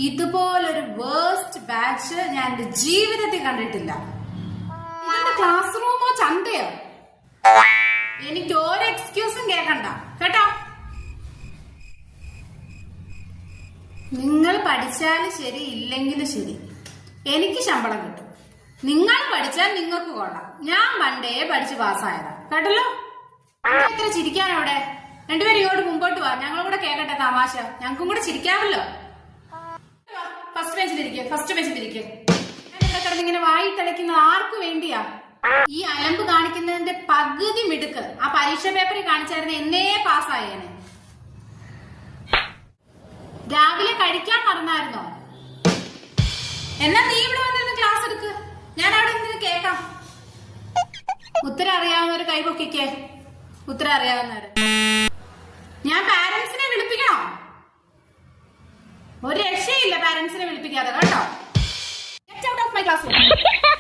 ഇതുപോലൊരു waste batch ഞാൻ എന്റെ ജീവിതത്തിൽ കണ്ടിട്ടില്ല. ഇതിന്റെ ക്ലാസ് റൂമോ ചന്തയോ? എനിക്ക് ഒരു എക്സ്ക്യൂസും കേൾക്കണ്ട കേട്ടോ. നിങ്ങൾ പഠിച്ചാലും ശരി ഇല്ലെങ്കിലും ശരി എനിക്ക് ശമ്പളം കിട്ടും. നിങ്ങൾ പഠിച്ചാൽ നിങ്ങൾക്ക് കൊള്ളാം. ഞാൻ പണ്ടേ പഠിച്ച് പാസ്സായതാ കേട്ടല്ലോ. എത്ര ചിരിക്കാനവിടെ? രണ്ടുപേരും ഇങ്ങോട്ട് മുമ്പോട്ട് വാ, ഞങ്ങളും കൂടെ കേൾക്കട്ടെ തമാശ. ഞങ്ങൾക്കും കൂടെ ചിരിക്കാമല്ലോ. ഫസ്റ്റ് ബെഞ്ചിലിരിക്കുക. ഞാൻ ഇവിടെ കിടന്നിങ്ങനെ വായി തളിക്കുന്നത് ആർക്കു വേണ്ടിയാ? ഈ അലമ്പ് കാണിക്കുന്നതിന്റെ പകുതി മിടുക്ക് ആ പരീക്ഷ പേപ്പറിൽ കാണിച്ചായിരുന്നു എന്നേ പാസ്സായേനെ. രാവിലെ കഴിക്കാൻ മറന്നായിരുന്നോ? എന്നാ നീ ഇവിടെ വന്നിരുന്ന് ക്ലാസ് എടുക്ക്, ഞാൻ അവിടെ നിന്ന് കേക്കാം. ഉത്തരം അറിയാവുന്നവര് കൈപൊക്കിക്കേ. ഉത്തരം അറിയാവുന്നവര്. ഞാൻ പാരന്റ്സിനെ വിളിപ്പിക്കണോ? ഒരു രക്ഷയില്ല പാരന്റ്സിനെ വിളിപ്പിക്കാതെ കേട്ടോ. Get out of my class room.